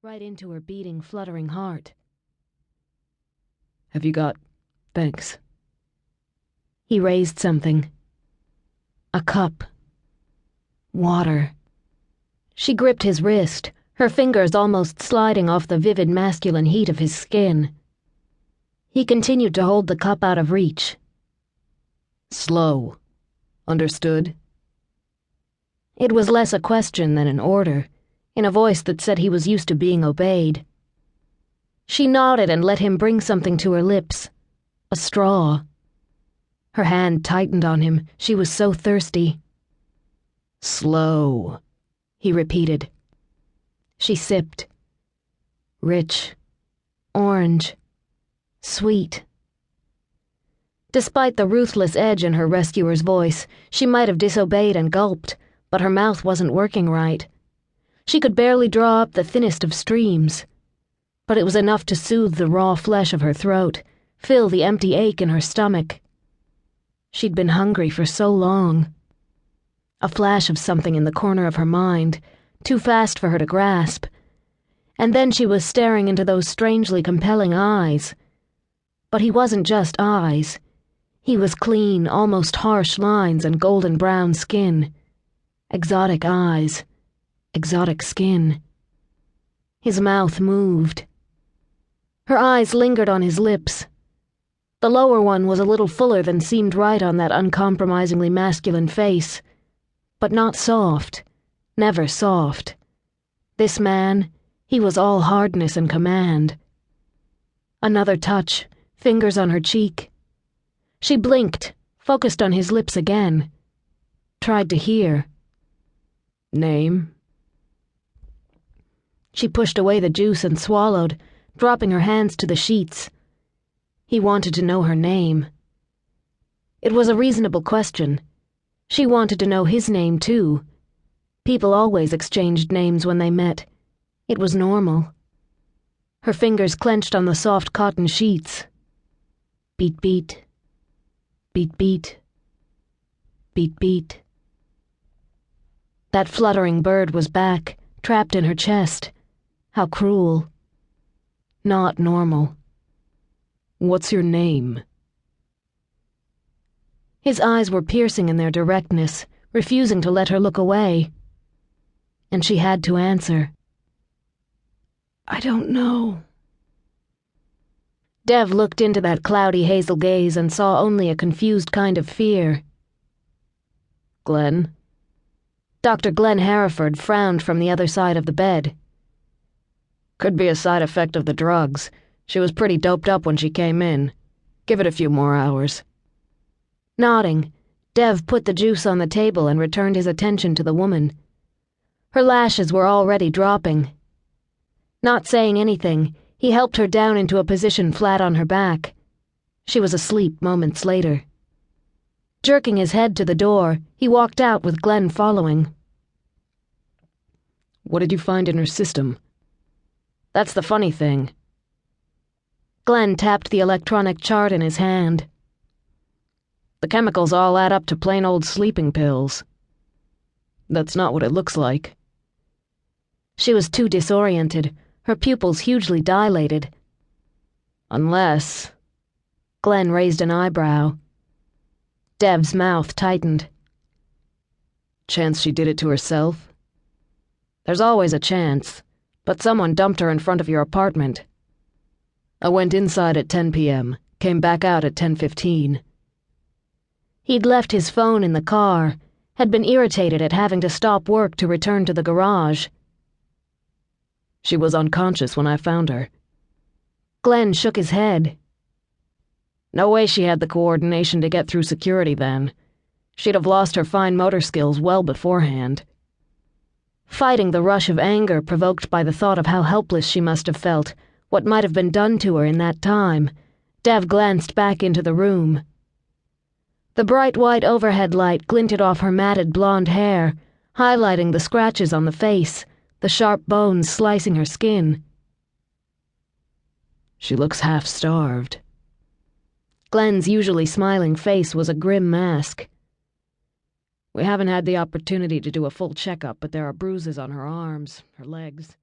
right into her beating, fluttering heart. Have you got... thanks. He raised something. A cup. Water. She gripped his wrist, her fingers almost sliding off the vivid masculine heat of his skin. He continued to hold the cup out of reach. Slow. Understood? It was less a question than an order, in a voice that said he was used to being obeyed. She nodded and let him bring something to her lips. A straw. Her hand tightened on him. She was so thirsty. Slow, he repeated. She sipped. Rich. Orange. Sweet. Despite the ruthless edge in her rescuer's voice, she might have disobeyed and gulped, but her mouth wasn't working right. She could barely draw up the thinnest of streams. But it was enough to soothe the raw flesh of her throat, fill the empty ache in her stomach. She'd been hungry for so long. A flash of something in the corner of her mind, too fast for her to grasp. And then she was staring into those strangely compelling eyes. But he wasn't just eyes. He was clean, almost harsh lines and golden brown skin. Exotic eyes. Exotic skin. His mouth moved. Her eyes lingered on his lips. The lower one was a little fuller than seemed right on that uncompromisingly masculine face. But not soft. Never soft. This man, he was all hardness and command. Another touch, fingers on her cheek. She blinked, focused on his lips again. Tried to hear. Name? She pushed away the juice and swallowed, dropping her hands to the sheets. He wanted to know her name. It was a reasonable question. She wanted to know his name, too. People always exchanged names when they met. It was normal. Her fingers clenched on the soft cotton sheets. Beat, beat. Beat, beat. Beat, beat. That fluttering bird was back, trapped in her chest. How cruel. Not normal. What's your name? His eyes were piercing in their directness, refusing to let her look away. And she had to answer. I don't know. Dev looked into that cloudy hazel gaze and saw only a confused kind of fear. Glenn? Dr. Glenn Hereford frowned from the other side of the bed. Could be a side effect of the drugs. She was pretty doped up when she came in. Give it a few more hours. Nodding, Dev put the juice on the table and returned his attention to the woman. Her lashes were already dropping. Not saying anything, he helped her down into a position flat on her back. She was asleep moments later. Jerking his head to the door, he walked out with Glenn following. What did you find in her system? That's the funny thing. Glenn tapped the electronic chart in his hand. The chemicals all add up to plain old sleeping pills. That's not what it looks like. She was too disoriented, her pupils hugely dilated. Unless... Glenn raised an eyebrow. Dev's mouth tightened. Chance she did it to herself? There's always a chance, but someone dumped her in front of your apartment. I went inside at 10 p.m., came back out at 10:15. He'd left his phone in the car, had been irritated at having to stop work to return to the garage. She was unconscious when I found her. Glenn shook his head. No way she had the coordination to get through security then. She'd have lost her fine motor skills well beforehand. Fighting the rush of anger provoked by the thought of how helpless she must have felt, what might have been done to her in that time, Dev glanced back into the room. The bright white overhead light glinted off her matted blonde hair, highlighting the scratches on the face, the sharp bones slicing her skin. She looks half-starved. Glenn's usually smiling face was a grim mask. We haven't had the opportunity to do a full checkup, but there are bruises on her arms, her legs.